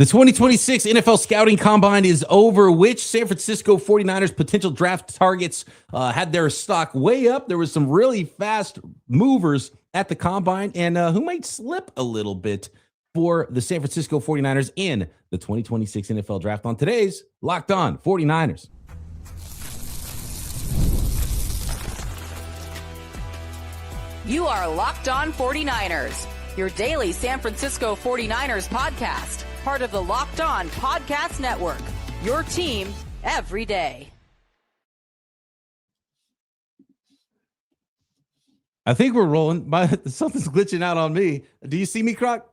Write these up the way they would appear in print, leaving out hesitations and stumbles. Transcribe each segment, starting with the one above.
The 2026 NFL Scouting Combine is over. Which San Francisco 49ers potential draft targets had their stock way up? There was some really fast movers at the Combine, and who might slip a little bit for the San Francisco 49ers in the 2026 NFL Draft on today's Locked On 49ers. You are Locked On 49ers, your daily San Francisco 49ers podcast. Part of the Locked On Podcast Network, your team every day. I think we're rolling, but something's glitching out on me. Do you see me, Croc?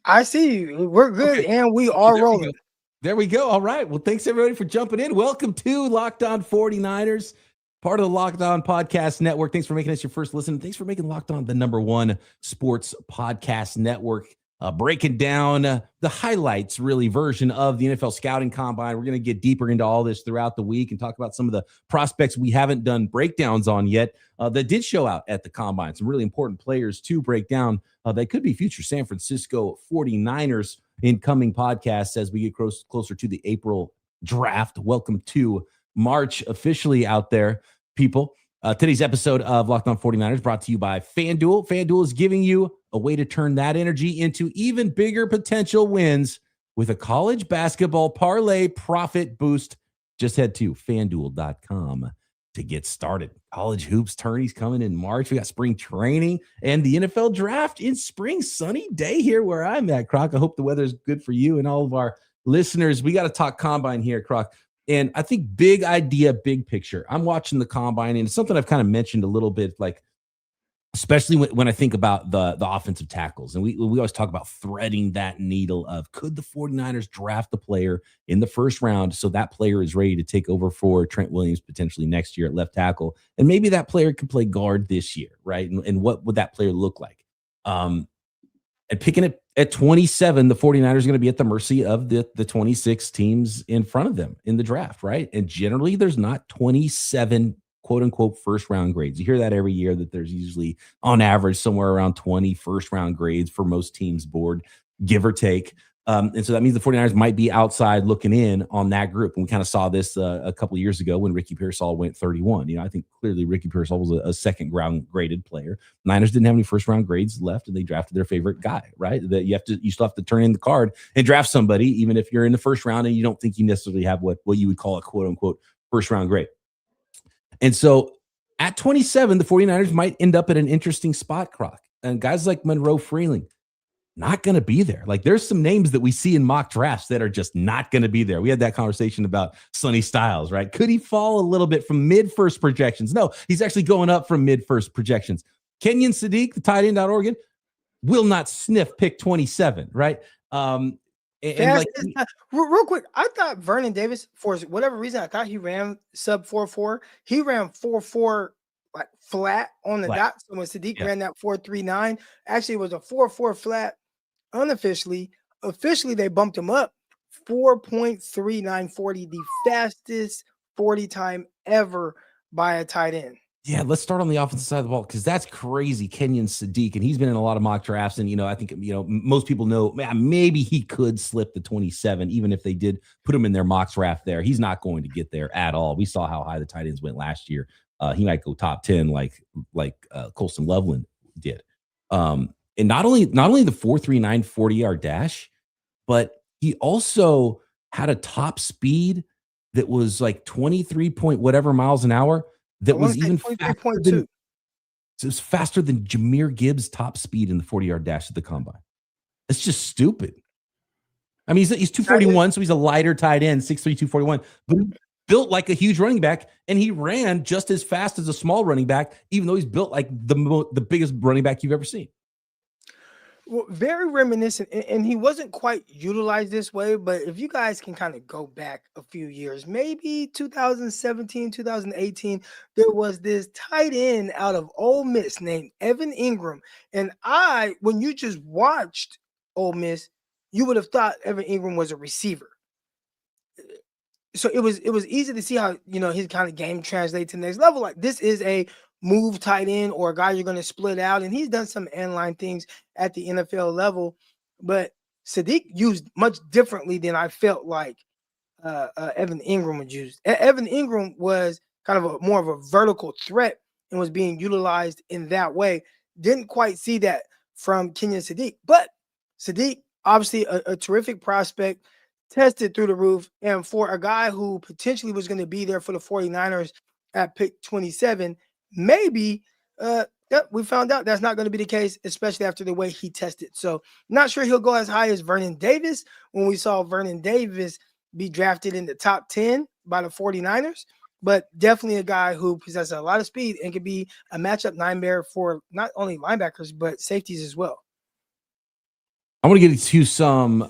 I see you. We're good, okay. And we are rolling. There we go. All right. Well, thanks, everybody, for jumping in. Welcome to Locked On 49ers, part of the Locked On Podcast Network. Thanks for making us your first listen. Thanks for making Locked On the #1 sports podcast network. Breaking down the highlights, really, version of the NFL Scouting Combine. We're going to get deeper into all this throughout the week and talk about some of the prospects we haven't done breakdowns on yet that did show out at the Combine. Some really important players to break down that could be future San Francisco 49ers in coming podcasts as we get closer to the April draft. Welcome to March officially out there, people. Today's episode of Locked On 49ers brought to you by FanDuel. FanDuel is giving you a way to turn that energy into even bigger potential wins with a college basketball parlay profit boost. Just head to FanDuel.com to get started. College hoops tourneys coming in March. We got spring training and the NFL draft in spring. Sunny day here where I'm at, Croc. I hope the weather is good for you and all of our listeners. We got to talk Combine here, Croc. And I think big idea, big picture. I'm watching the Combine, and it's something I've kind of mentioned a little bit, like, especially when I think about the offensive tackles. And we always talk about threading that needle of, could the 49ers draft the player in the first round so that player is ready to take over for Trent Williams potentially next year at left tackle? And maybe that player could play guard this year, right? And what would that player look like? And picking it at 27, the 49ers are going to be at the mercy of the 26 teams in front of them in the draft, right? And generally, there's not 27 quote-unquote first-round grades. You hear that every year, that there's usually, on average, somewhere around 20 first-round grades for most teams board, give or take. And so that means the 49ers might be outside looking in on that group. And we kind of saw this a couple of years ago when Ricky Pearsall went 31. You know, I think clearly Ricky Pearsall was a second-round graded player. Niners didn't have any first-round grades left, and they drafted their favorite guy, right? That you still have to turn in the card and draft somebody, even if you're in the first round and you don't think you necessarily have what you would call a quote-unquote first-round grade. And so at 27, the 49ers might end up at an interesting spot, Croc. And guys like Monroe Freeling, not going to be there. Like, there's some names that we see in mock drafts that are just not going to be there. We had that conversation about Sonny Styles, right? Could he fall a little bit from mid-first projections? No, he's actually going up from mid-first projections. Kenyon Sadiq, the tight end out of Oregon, will not sniff pick 27, right? Real quick, I thought Vernon Davis, for whatever reason, I thought he ran sub 4.4. He ran 4.4 like flat on the dot. So when Sadiq ran that 4.39, actually it was a 4.4 flat unofficially. Officially, they bumped him up 4.3940, the fastest 40 time ever by a tight end. Yeah, let's start on the offensive side of the ball, because that's crazy. Kenyon Sadiq, and he's been in a lot of mock drafts, and I think most people know maybe he could slip the 27, even if they did put him in their mock draft there. He's not going to get there at all. We saw how high the tight ends went last year. He might go top 10 like Colston Loveland did. And not only the 4.39 40-yard dash, but he also had a top speed that was like 23 point whatever miles an hour. That was even faster than, it was faster than Jahmyr Gibbs' top speed in the 40-yard dash at the Combine. It's just stupid. I mean, he's 241, so he's a lighter tight end, 6'3", 241, but he built like a huge running back, and he ran just as fast as a small running back, even though he's built like the biggest running back you've ever seen. Well, very reminiscent, and he wasn't quite utilized this way, but if you guys can kind of go back a few years, maybe 2017, 2018, there was this tight end out of Ole Miss named Evan Ingram. And when you just watched Ole Miss, you would have thought Evan Ingram was a receiver. So it was easy to see how, his kind of game translates to the next level. Like, this is a move tight end or a guy you're going to split out. And he's done some inline things at the NFL level. But Sadiq used much differently than I felt like Evan Ingram was used. Evan Ingram was kind of more of a vertical threat and was being utilized in that way. Didn't quite see that from Kenyon Sadiq, but Sadiq, obviously a terrific prospect, tested through the roof. And for a guy who potentially was going to be there for the 49ers at pick 27, maybe we found out that's not going to be the case, especially after the way he tested. So not sure he'll go as high as Vernon Davis when we saw Vernon Davis be drafted in the top 10 by the 49ers, but definitely a guy who possesses a lot of speed and could be a matchup nightmare for not only linebackers, but safeties as well. I want to get to some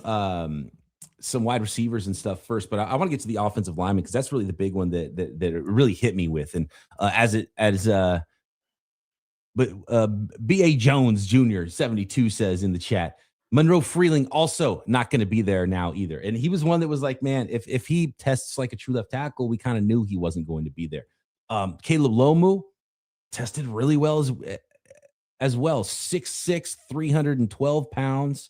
wide receivers and stuff first, but I want to get to the offensive lineman because that's really the big one that it really hit me with. And B.A. Jones Jr. 72 says in the chat, Monroe Freeling also not going to be there now either. And he was one that was like, man, if he tests like a true left tackle, we kind of knew he wasn't going to be there. Caleb Lomu tested really well as well. 6'6", 312 pounds.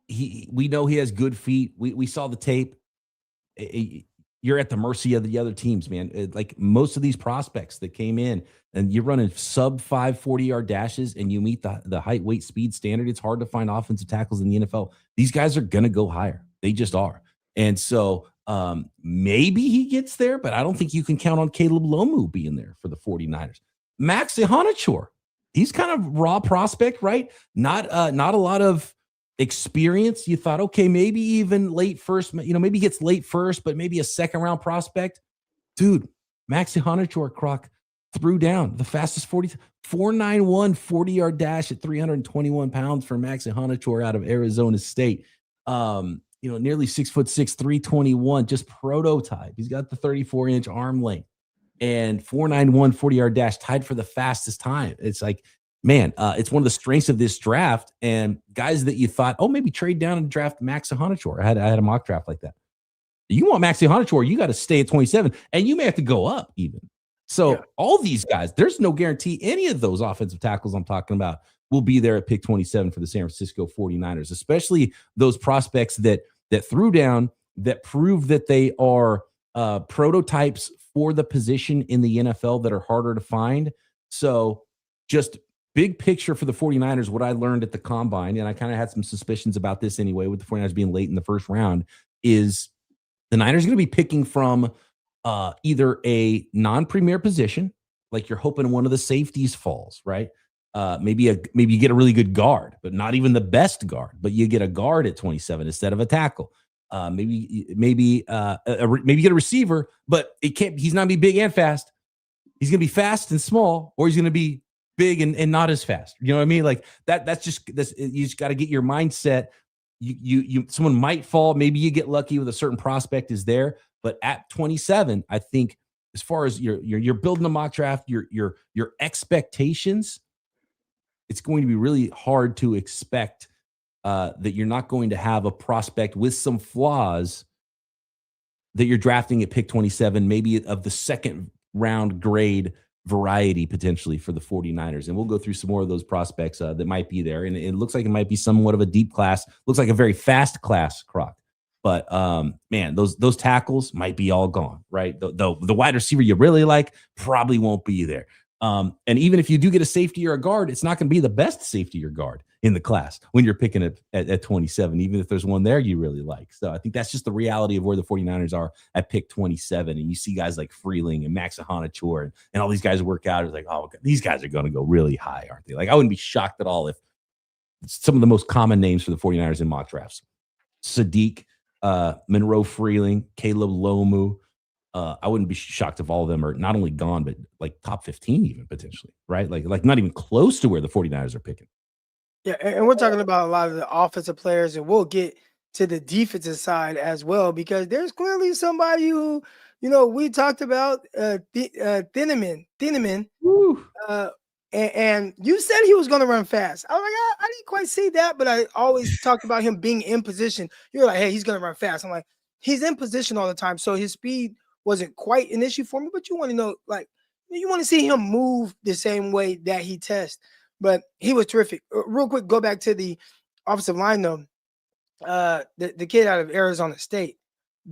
We know he has good feet. We saw the tape. You're at the mercy of the other teams, man. Like most of these prospects that came in and you're running sub 5 40-yard dashes and you meet the height, weight, speed standard. It's hard to find offensive tackles in the NFL. These guys are going to go higher. They just are. And so maybe he gets there, but I don't think you can count on Caleb Lomu being there for the 49ers. Max Iheanachor, he's kind of raw prospect, right? Not a lot of experience. You thought, okay, maybe even late first, maybe he gets late first, but maybe a second round prospect. Dude, Max Iheanachor, Croc, threw down the fastest 4.91 40-yard dash at 321 pounds for Max Iheanachor out of Arizona State. Nearly 6'6", 321, just prototype. He's got the 34-inch arm length and 4.91 40-yard dash, tied for the fastest time. It's like, man, it's one of the strengths of this draft. And guys that you thought, oh, maybe trade down and draft Max Iheanachor. I had a mock draft like that. You want Max Iheanachor, you got to stay at 27, and you may have to go up even. So all these guys, there's no guarantee any of those offensive tackles I'm talking about will be there at pick 27 for the San Francisco 49ers, especially those prospects that threw down, that prove that they are prototypes for the position in the NFL that are harder to find. So just big picture for the 49ers, what I learned at the combine, and I kind of had some suspicions about this anyway, with the 49ers being late in the first round, is the Niners are going to be picking from either a non-premier position, like you're hoping one of the safeties falls, right? Maybe you get a really good guard, but not even the best guard, but you get a guard at 27 instead of a tackle. Maybe you get a receiver, but he's not gonna be big and fast. He's gonna be fast and small, or he's gonna be big and not as fast. You know what I mean? Like that's just this. You just got to get your mindset. Someone might fall. Maybe you get lucky with a certain prospect is there, but at 27, I think as far as you're building a mock draft, your expectations, it's going to be really hard to expect that you're not going to have a prospect with some flaws that you're drafting at pick 27, maybe of the second round grade variety potentially for the 49ers. And we'll go through some more of those prospects that might be there. And it looks like it might be somewhat of a deep class. Looks like a very fast class, Croc. But man, those tackles might be all gone, right? The wide receiver you really like probably won't be there. And even if you do get a safety or a guard, it's not going to be the best safety or guard in the class when you're picking it at 27, even if there's one there you really like. So I think that's just the reality of where the 49ers are at pick 27. And you see guys like Freeling and Max Iheanachor and all these guys work out. It's like, oh, these guys are going to go really high, aren't they? Like, I wouldn't be shocked at all if some of the most common names for the 49ers in mock drafts, Sadiq, Monroe Freeling, Caleb Lomu, I wouldn't be shocked if all of them are not only gone, but like top 15 even potentially, right? Like not even close to where the 49ers are picking. Yeah, and we're talking about a lot of the offensive players, and we'll get to the defensive side as well, because there's clearly somebody who, we talked about Thieneman. And you said he was going to run fast. I was like, I didn't quite see that, but I always talked about him being in position. You're like, hey, he's going to run fast. I'm like, he's in position all the time, so his speed wasn't quite an issue for me, but you want to know, like, you want to see him move the same way that he tests. But he was terrific. Real quick, go back to the offensive line, though, the kid out of Arizona State,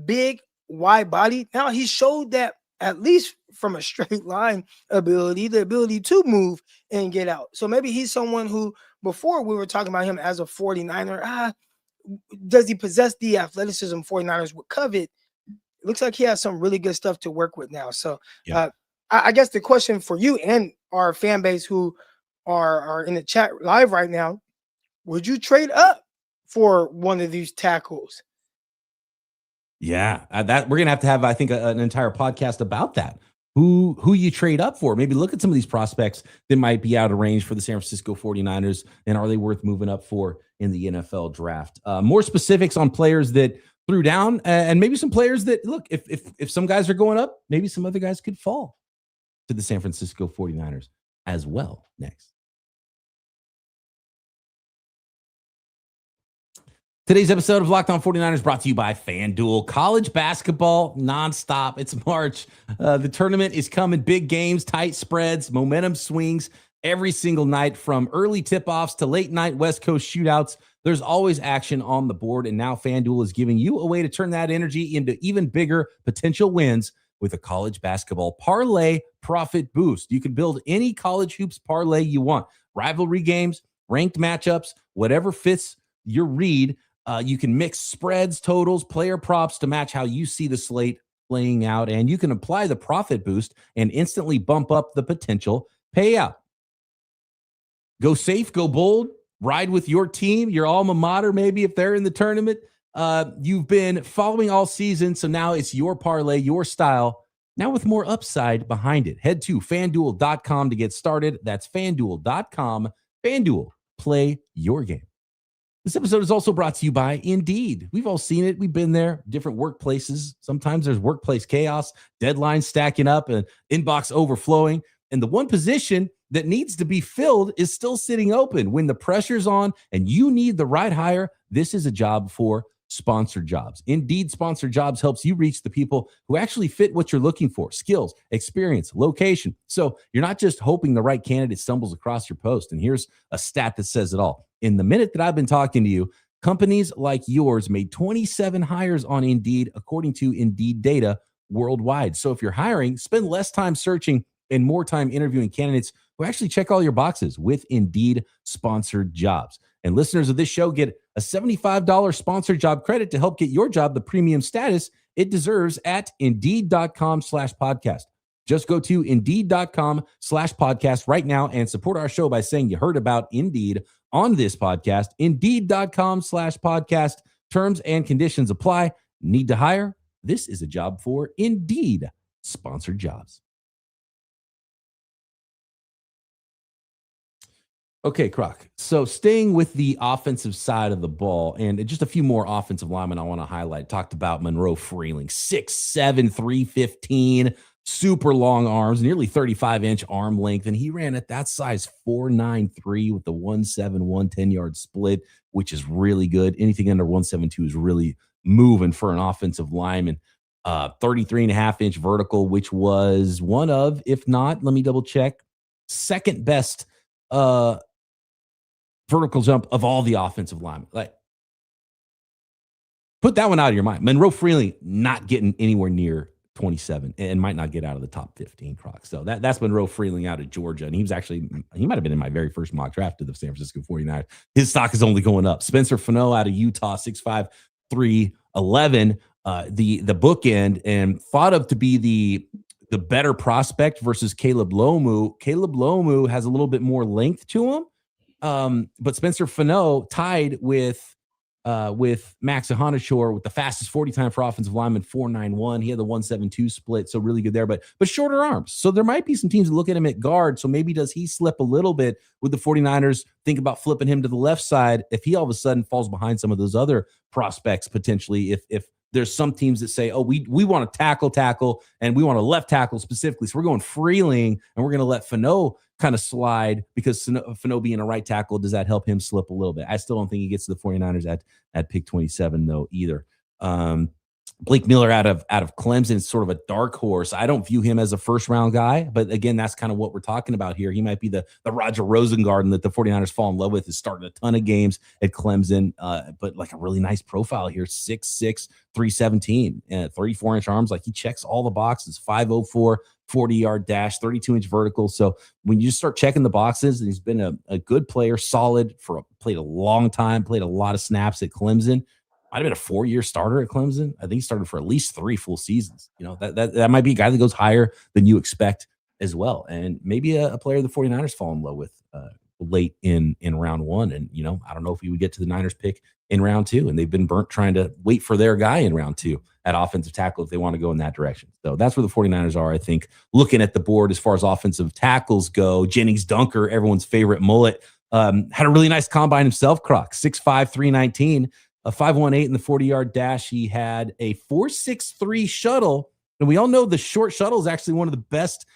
big, wide body. Now he showed that at least from a straight line ability, the ability to move and get out. So maybe he's someone who, before we were talking about him as a 49er, does he possess the athleticism 49ers would covet? It looks like he has some really good stuff to work with now. So I guess the question for you and our fan base who are in the chat live right now, would you trade up for one of these tackles? Yeah, that we're gonna have, I think, an entire podcast about that. Who you trade up for? Maybe look at some of these prospects that might be out of range for the San Francisco 49ers, and are they worth moving up for in the NFL draft? More specifics on players that threw down, and maybe some players that, look, if some guys are going up, maybe some other guys could fall to the San Francisco 49ers as well next. Today's episode of Locked On 49ers brought to you by FanDuel. College basketball nonstop. It's March. The tournament is coming. Big games, tight spreads, momentum swings every single night, from early tip-offs to late-night West Coast shootouts. There's always action on the board, and now FanDuel is giving you a way to turn that energy into even bigger potential wins with a college basketball parlay profit boost. You can build any college hoops parlay you want. Rivalry games, ranked matchups, whatever fits your read. You can mix spreads, totals, player props to match how you see the slate playing out, and you can apply the profit boost and instantly bump up the potential payout. Go safe, go bold, ride with your team, your alma mater, maybe if they're in the tournament. You've been following all season, so now it's your parlay, your style, now with more upside behind it. Head to FanDuel.com to get started. That's FanDuel.com. FanDuel, play your game. This episode is also brought to you by Indeed. We've all seen it. We've been there, different workplaces. Sometimes there's workplace chaos, deadlines stacking up, and inbox overflowing. And the one position that needs to be filled is still sitting open. When the pressure's on and you need the right hire, this is a job for Sponsored Jobs. Indeed Sponsored Jobs helps you reach the people who actually fit what you're looking for: skills, experience, location. So you're not just hoping the right candidate stumbles across your post. And here's a stat that says it all. In the minute that I've been talking to you, companies like yours made 27 hires on Indeed, according to Indeed data worldwide. So if you're hiring, spend less time searching and more time interviewing candidates who actually check all your boxes with Indeed Sponsored Jobs. And listeners of this show get a $75 sponsored job credit to help get your job the premium status it deserves at Indeed.com/podcast. Just go to Indeed.com/podcast right now and support our show by saying you heard about Indeed on this podcast. Indeed.com/podcast. Terms and conditions apply. Need to hire? This is a job for Indeed Sponsored Jobs. Okay, Croc. So staying with the offensive side of the ball, and just a few more offensive linemen I want to highlight. Talked about Monroe Freeling, 6'7", 315, super long arms, nearly 35-inch arm length, and he ran at that size 4.93 with the 1.71 10-yard split, which is really good. Anything under 1.72 is really moving for an offensive lineman. 33.5-inch vertical, which was one of, if not, let me double check, second best vertical jump of all the offensive linemen. Like, put that one out of your mind. Monroe Freeling not getting anywhere near 27 and might not get out of the top 15, Croc. So that's Monroe Freeling out of Georgia. And he might have been in my very first mock draft to the San Francisco 49ers. His stock is only going up. Spencer Fano out of Utah, 6'5", 311, the bookend, and thought of to be the better prospect versus Caleb Lomu. Caleb Lomu has a little bit more length to him. But Spencer Fano tied with Max Iheanachor with the fastest 40 time for offensive lineman, 4.91. He had the 1.72 split, so really good there, but shorter arms. So there might be some teams that look at him at guard. So maybe does he slip a little bit with the 49ers, think about flipping him to the left side if he all of a sudden falls behind some of those other prospects potentially, if there's some teams that say, oh, we want to tackle, and we want a left tackle specifically. So we're going Freeling, and we're going to let Fano kind of slide because Fano being a right tackle, does that help him slip a little bit? I still don't think he gets to the 49ers at pick 27, though, either. Blake Miller out of Clemson is sort of a dark horse. I don't view him as a first round guy, but again, that's kind of what we're talking about here. He might be the Roger Rosengarten that the 49ers fall in love with. Is starting a ton of games at Clemson, but like a really nice profile here, 6'6", 317, 34-inch arms. Like he checks all the boxes, 504, 40-yard dash, 32-inch vertical. So when you just start checking the boxes, and he's been a good player, solid played a long time, played a lot of snaps at Clemson. Might have been a 4-year starter at Clemson. I think he started for at least 3 full seasons. You know, that might be a guy that goes higher than you expect as well. And maybe a player the 49ers fall in love with late in round 1. And, you know, I don't know if he would get to the Niners pick in round 2. And they've been burnt trying to wait for their guy in round 2 at offensive tackle if they want to go in that direction. So that's where the 49ers are, I think, looking at the board as far as offensive tackles go. Jennings Dunker, everyone's favorite mullet, had a really nice combine himself, Croc, 6'5", 319. A 518 in the 40-yard dash. He had a 4.63 shuttle. And we all know the short shuttle is actually one of the best,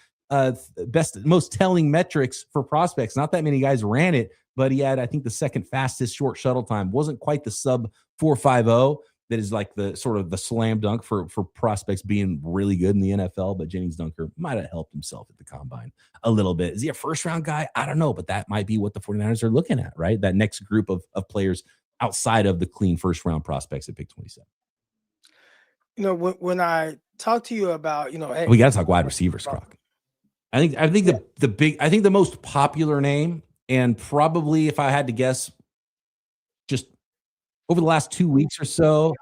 most telling metrics for prospects. Not that many guys ran it, but he had, I think, the second fastest short shuttle time. Wasn't quite the sub 4.50 that is like the sort of the slam dunk for prospects being really good in the NFL. But Jennings Dunker might have helped himself at the combine a little bit. Is he a first-round guy? I don't know, but that might be what the 49ers are looking at, right? That next group of players outside of the clean first-round prospects at pick 27. You know, when I talk to you about, you know, hey, we got to talk wide receivers, Croc. I think the most popular name, and probably if I had to guess, just over the last 2 weeks or so.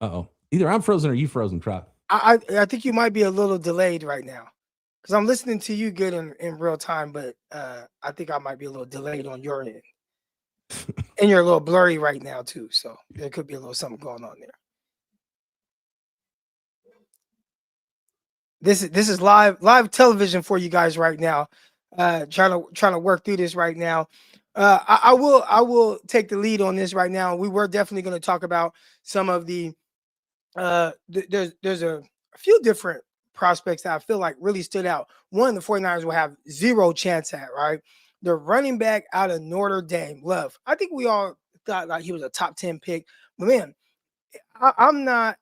Either I'm frozen or you frozen, Croc. I think you might be a little delayed right now because I'm listening to you good in real time, but I think I might be a little delayed on your end. And you're a little blurry right now too, so there could be a little something going on there. This is live television for you guys right now. Trying to work through this right now. I will take the lead on this right now. We were definitely going to talk about some of the there's a few different prospects that I feel like really stood out. One, the 49ers will have zero chance at, right? The running back out of Notre Dame, Love. I think we all thought like he was a top 10 pick, but man, I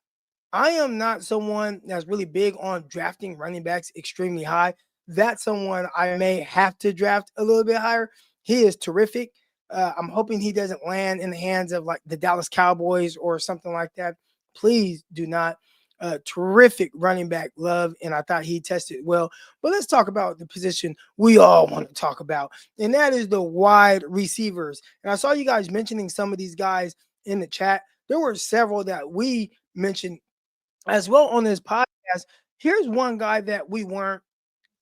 am not someone that's really big on drafting running backs extremely high. That's someone I may have to draft a little bit higher. He is terrific. I'm hoping he doesn't land in the hands of like the Dallas Cowboys or something like that. Please do not. Terrific running back, Love, and I thought he tested well. But let's talk about the position we all want to talk about, and that is the wide receivers. And I saw you guys mentioning some of these guys in the chat. There were several that we mentioned as well on this podcast. Here's one guy that we weren't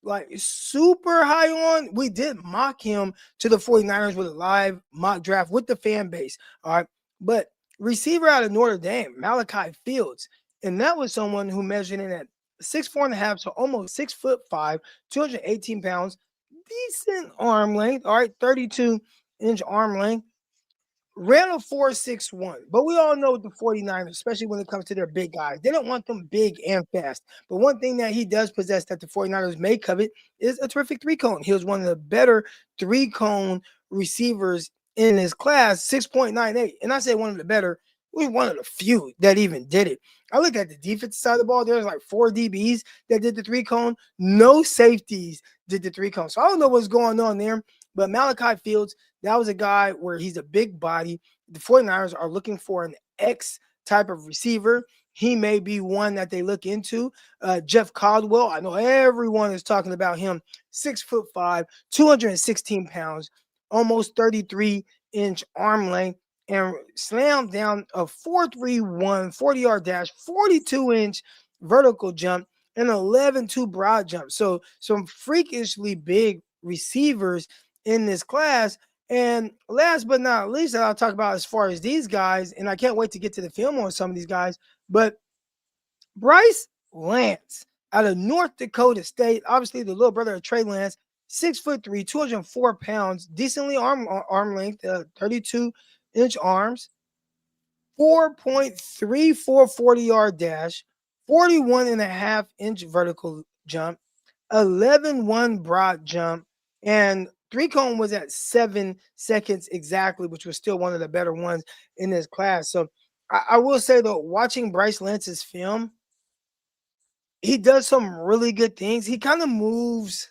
like super high on. We did mock him to the 49ers with a live mock draft with the fan base. All right. But receiver out of Notre Dame, Malachi Fields. And that was someone who measured in at 6'4.5", so almost 6'5", 218 pounds, decent arm length. All right, 32-inch arm length. Ran a 4.61, but we all know the 49ers, especially when it comes to their big guys, they don't want them big and fast. But one thing that he does possess that the 49ers may covet is a terrific 3-cone. He was one of the better 3-cone receivers in his class, 6.98. And I say one of the better, we one of the few that even did it. I looked at the defensive side of the ball. There's like 4 DBs that did the 3-cone. No safeties did the 3-cone. So I don't know what's going on there. But Malachi Fields, that was a guy where he's a big body. The 49ers are looking for an X type of receiver. He may be one that they look into. Jeff Caldwell, I know everyone is talking about him. 6'5", 216 pounds, almost 33-inch arm length, and slammed down a 4.31 40-yard dash, 42-inch vertical jump, and 11.2 broad jump. So some freakishly big receivers in this class. And last but not least, that I'll talk about as far as these guys, and I can't wait to get to the film on some of these guys, but Bryce Lance out of North Dakota State, obviously the little brother of Trey Lance, 6'3", 204 pounds, decently arm length, 32-inch arms, 4.34 40-yard dash, 41.5-inch vertical jump, 11.1 broad jump, and 3-cone was at 7 seconds exactly, which was still one of the better ones in this class. So I will say, though, watching Bryce Lance's film, he does some really good things. He still kind of moves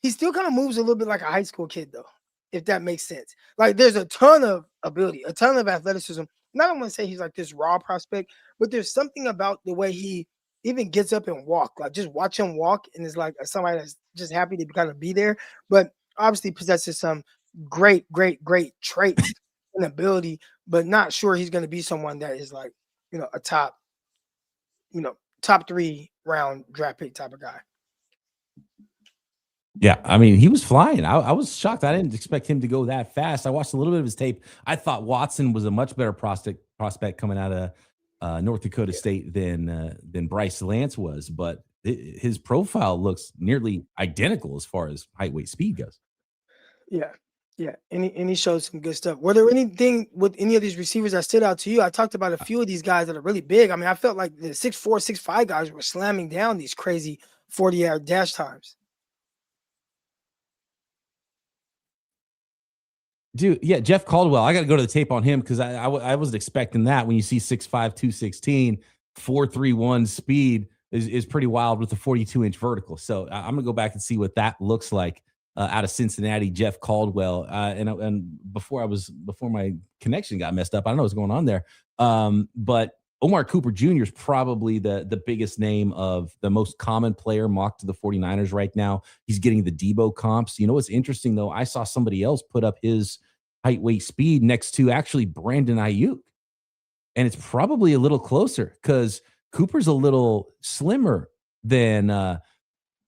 a little bit like a high school kid, though, if that makes sense. Like, there's a ton of ability, a ton of athleticism. And I don't want to say he's like this raw prospect, but there's something about the way he even gets up and walk. Like, just watch him walk, and it's like somebody that's just happy to kind of be there. But obviously possesses some great traits and ability, but not sure he's going to be someone that is like, a top 3 round draft pick type of guy. Yeah, I mean, he was flying. I was shocked. I didn't expect him to go that fast. I watched a little bit of his tape. I thought Watson was a much better prospect coming out of North Dakota State than Bryce Lance was, but his profile looks nearly identical as far as height, weight, speed goes. Yeah. And he showed some good stuff. Were there anything with any of these receivers that stood out to you? I talked about a few of these guys that are really big. I mean, I felt like the 6'4", 6'5" guys were slamming down these crazy 40-yard dash times. Dude, yeah, Jeff Caldwell. I got to go to the tape on him because I wasn't expecting that. When you see 6'5", 216, 4.31 speed is pretty wild with the 42-inch vertical. So I'm gonna go back and see what that looks like out of Cincinnati. Jeff Caldwell. And before my connection got messed up, I don't know what's going on there. But Omar Cooper Jr. is probably the biggest name of the most common player mocked to the 49ers right now. He's getting the Debo comps. You know what's interesting, though? I saw somebody else put up his height, weight, speed next to actually Brandon Ayuk. And it's probably a little closer because Cooper's a little slimmer than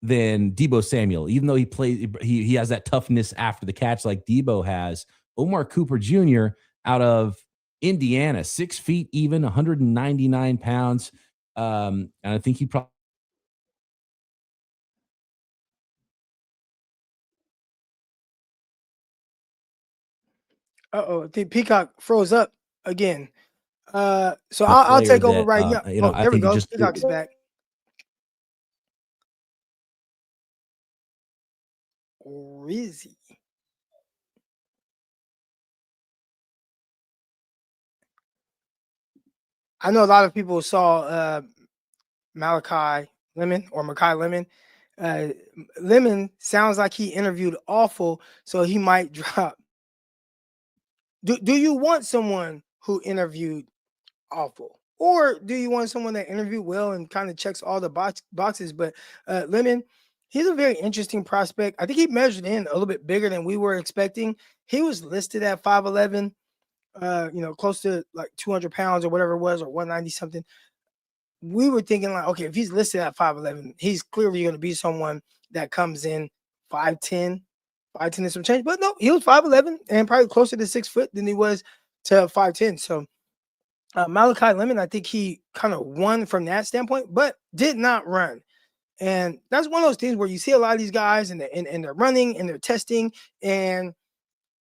Debo Samuel, even though he has that toughness after the catch like Debo has. Omar Cooper Jr. out of Indiana, 6 feet even, 199 pounds. And I think he probably. I think Peacock froze up again. So I'll take over right now. There we go. Peacock's back. Rizzy. I know a lot of people saw Makai Lemon. Lemon sounds like he interviewed awful, so he might drop. Do you want someone who interviewed awful, or do you want someone that interviewed well and kind of checks all the boxes? But Lemon, he's a very interesting prospect. I think he measured in a little bit bigger than we were expecting. He was listed at 5'11", close to like 200 pounds or whatever it was, or 190 something. We were thinking like, okay, if he's listed at 5'11", he's clearly going to be someone that comes in 5'10", 5'10" and some change. But no, he was 5'11" and probably closer to 6 foot than he was to 5'10". So Malachi Lemon, I think he kind of won from that standpoint, but did not run. And that's one of those things where you see a lot of these guys and they're running and they're testing, and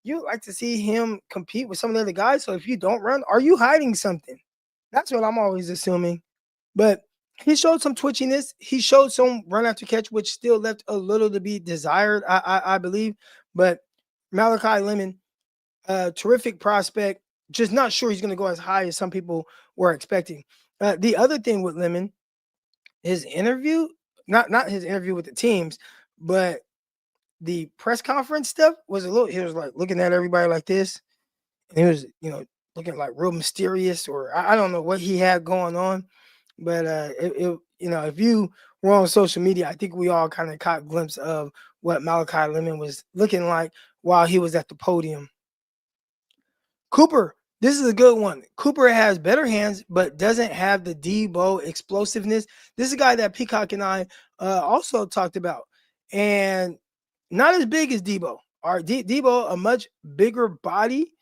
you like to see him compete with some of the other guys. So if you don't run, are you hiding something? That's what I'm always assuming. But he showed some twitchiness. He showed some run after catch, which still left a little to be desired, I believe. But Malachi Lemon, terrific prospect. Just not sure he's going to go as high as some people were expecting. The other thing with Lemon, his interview, not his interview with the teams, but the press conference stuff was he was like looking at everybody like this. And he was, looking like real mysterious, or I don't know what he had going on. But if you were on social media, I think we all kind of caught a glimpse of what Malachi Lemon was looking like while he was at the podium. Cooper, this is a good one. Cooper has better hands, but doesn't have the Debo explosiveness. This is a guy that Peacock and I also talked about, and not as big as Debo. Debo, a much bigger body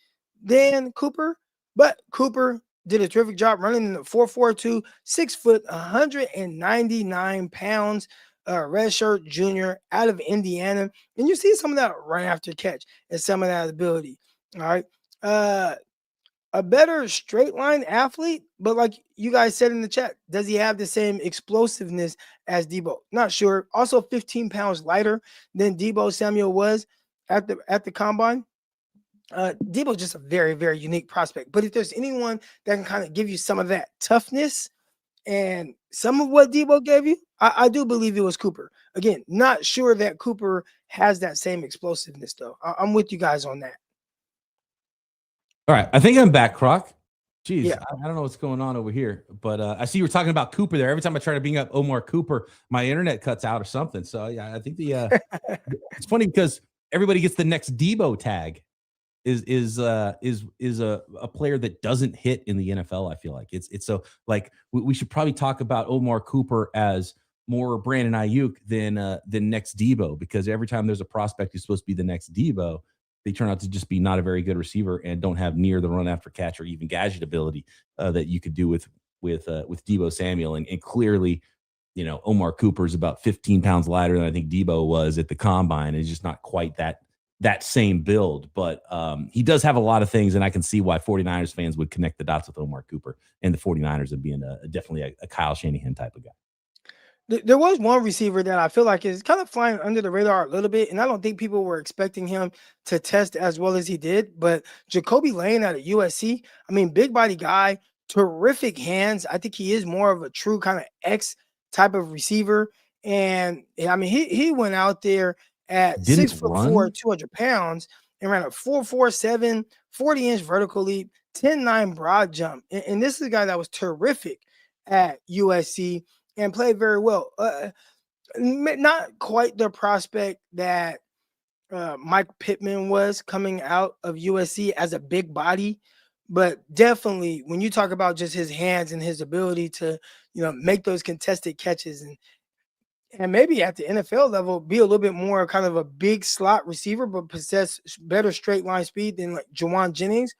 than Cooper, but Cooper did a terrific job running in the 4.42, 6 foot, 199 pounds, redshirt junior out of Indiana. And you see some of that run after catch and some of that ability. All right. A better straight line athlete, but like you guys said in the chat, does he have the same explosiveness as Debo? Not sure. Also 15 pounds lighter than Debo Samuel was. at the combine. Debo's just a very, very unique prospect. But if there's anyone that can kind of give you some of that toughness and some of what Debo gave you, I do believe it was Cooper. Again, not sure that Cooper has that same explosiveness, though. I'm with you guys on that. All right. I think I'm back, Croc. Jeez, Yeah. I don't know what's going on over here, but I see you were talking about Cooper there. Every time I try to bring up Omar Cooper, my internet cuts out or something. So yeah, I think it's funny because everybody gets the next Debo tag. Is a player that doesn't hit in the NFL. I feel like it's so like we should probably talk about Omar Cooper as more Brandon Ayuk than next Debo, because every time there's a prospect who's supposed to be the next Debo, they turn out to just be not a very good receiver and don't have near the run after catch or even gadget ability that you could do with Debo Samuel. And clearly, Omar Cooper is about 15 pounds lighter than I think Debo was at the combine. It's just not quite that same build, but he does have a lot of things, and I can see why 49ers fans would connect the dots with Omar Cooper and the 49ers and being definitely a Kyle Shanahan type of guy. There was one receiver that I feel like is kind of flying under the radar a little bit, and I don't think people were expecting him to test as well as he did, but Jacoby Lane out of USC, I mean, big body guy, terrific hands. I think he is more of a true kind of X type of receiver, and I mean, he went out there at 6'4", 200 pounds, and ran a 4.47, 40-inch vertical leap, 10.9 broad jump. And this is a guy that was terrific at USC and played very well. Not quite the prospect that Mike Pittman was coming out of USC as a big body, but definitely when you talk about just his hands and his ability to, make those contested catches and maybe at the NFL level, be a little bit more kind of a big slot receiver, but possess better straight line speed than like Juwan Jennings.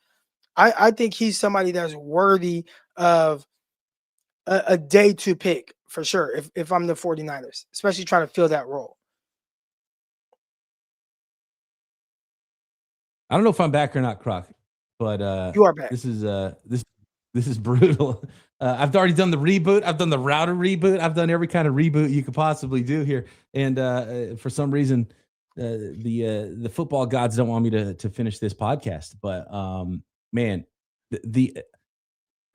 I think he's somebody that's worthy of a day 2 pick for sure. If I'm the 49ers, especially trying to fill that role. I don't know if I'm back or not, Croc, but you are back. This is brutal. I've already done the reboot. I've done the router reboot. I've done every kind of reboot you could possibly do here. And for some reason, the football gods don't want me to finish this podcast. But man,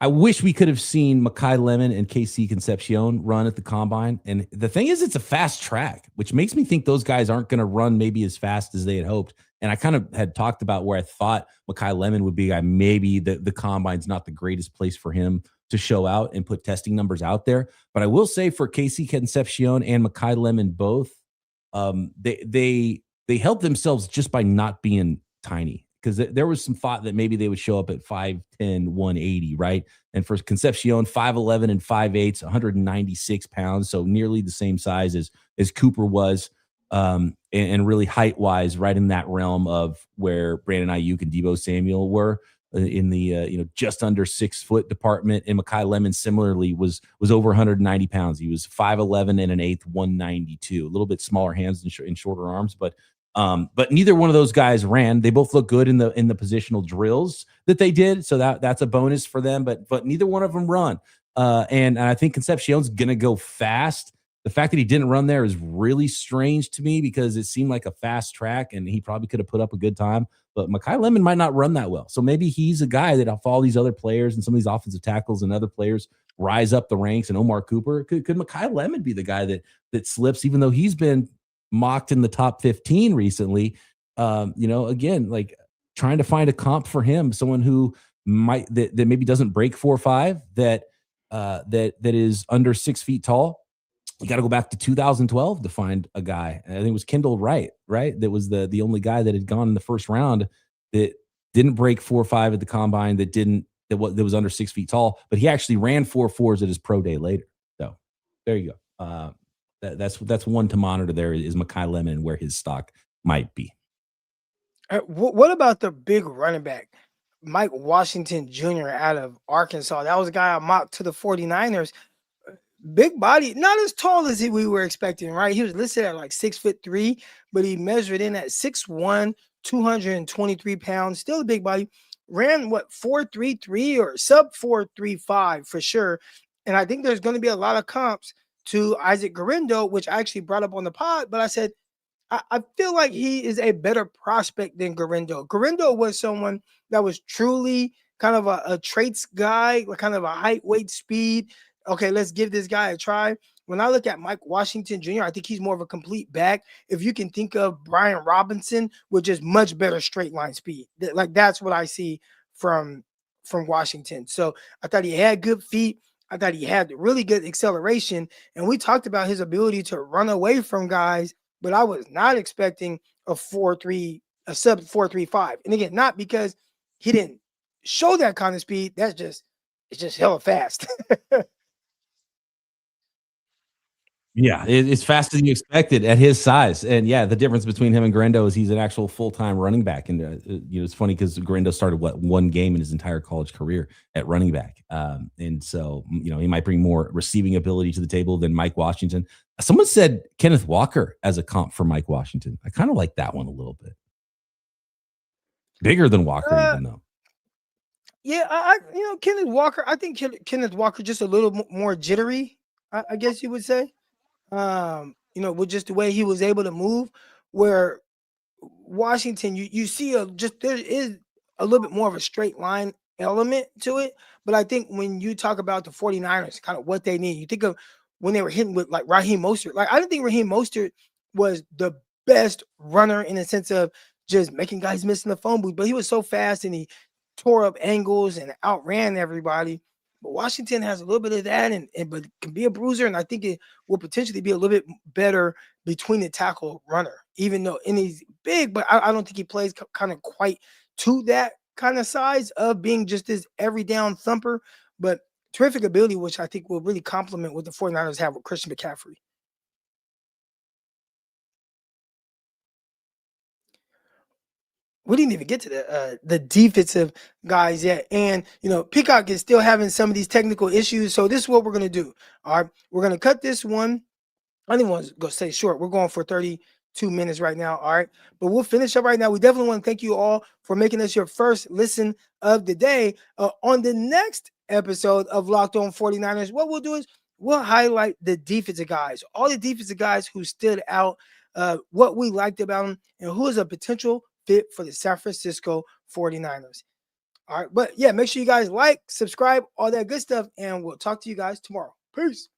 I wish we could have seen Mekhi Lemon and KC Concepcion run at the combine. And the thing is, it's a fast track, which makes me think those guys aren't going to run maybe as fast as they had hoped. And I kind of had talked about where I thought Mekhi Lemon would be. Maybe the combine's not the greatest place for him to show out and put testing numbers out there. But I will say for KC Concepcion and Mekhi Lemon both, they helped themselves just by not being tiny. Because there was some thought that maybe they would show up at 5'10", 180, right? And for Concepcion, 5'11" and 5'8", 196 pounds, so nearly the same size as Cooper was, and really height-wise, right in that realm of where Brandon Ayuk and Debo Samuel were in the just under 6 foot department. And Mekhi Lemon similarly was over 190 pounds. He was 5'11" and an eighth, 192. A little bit smaller hands and shorter arms, but neither one of those guys ran. They both look good in the positional drills that they did, so that's a bonus for them. But neither one of them run. And I think Concepcion's gonna go fast. The fact that he didn't run there is really strange to me because it seemed like a fast track, and he probably could have put up a good time. But Mekhi Lemon might not run that well, so maybe he's a guy that if all these other players and some of these offensive tackles and other players rise up the ranks, and Omar Cooper could Mekhi Lemon be the guy that slips, even though he's been mocked in the top 15 recently. Again, like trying to find a comp for him, someone who might that maybe doesn't break 4.5, that is under 6 feet tall. You got to go back to 2012 to find a guy. I think it was Kendall Wright, right? That was the only guy that had gone in the first round that didn't break 4.5 at the combine, that was under 6 feet tall, but he actually ran 4.4s at his pro day later. So there you go. That's one to monitor. There is Mekhi Lemon and where his stock might be. What about the big running back, Mike Washington Jr. out of Arkansas? That was a guy I mocked to the 49ers. Big body, not as tall as we were expecting, right? He was listed at like 6'3", but he measured in at 6'1", 223 pounds, still a big body. Ran 4.33 or sub 4.35 for sure. And I think there's going to be a lot of comps to Isaac Guerendo, which I actually brought up on the pod, but I said, I feel like he is a better prospect than Garindo. Garindo was someone that was truly kind of a traits guy, kind of a height, weight, speed. Okay, let's give this guy a try. When I look at Mike Washington Jr., I think he's more of a complete back. If you can think of Brian Robinson with just much better straight line speed, like that's what I see from Washington. So I thought he had good feet. I thought he had really good acceleration, and we talked about his ability to run away from guys. But I was not expecting a 4.3, a sub 4.35, and again, not because he didn't show that kind of speed. It's just hella fast. Yeah, it's faster than you expected at his size. And yeah, the difference between him and Grendo is he's an actual full-time running back. And it's funny because Grendo started one game in his entire college career at running back. And so he might bring more receiving ability to the table than Mike Washington. Someone said Kenneth Walker as a comp for Mike Washington. I kind of like that one a little bit. Bigger than Walker, even though. Yeah, Kenneth Walker. I think Kenneth Walker just a little more jittery. I guess you would say. With just the way he was able to move, where Washington, you see there is a little bit more of a straight line element to it. But I think when you talk about the 49ers, kind of what they need, you think of when they were hitting with like Raheem Mostert. Like I didn't think Raheem Mostert was the best runner in the sense of just making guys miss in the phone booth, but he was so fast and he tore up angles and outran everybody. But Washington has a little bit of that, but can be a bruiser, and I think it will potentially be a little bit better between the tackle runner, even though he's big, but I don't think he plays kind of quite to that kind of size of being just this every down thumper, but terrific ability, which I think will really complement what the 49ers have with Christian McCaffrey. We didn't even get to the defensive guys yet. And, Peacock is still having some of these technical issues. So this is what we're going to do. All right. We're going to cut this one. I didn't want to go say short. We're going for 32 minutes right now. All right. But we'll finish up right now. We definitely want to thank you all for making us your first listen of the day. On the next episode of Locked On 49ers, what we'll do is we'll highlight the defensive guys, all the defensive guys who stood out, what we liked about them, and who is a potential fit for the San Francisco 49ers. All right. But yeah, make sure you guys like, subscribe, all that good stuff. And we'll talk to you guys tomorrow. Peace.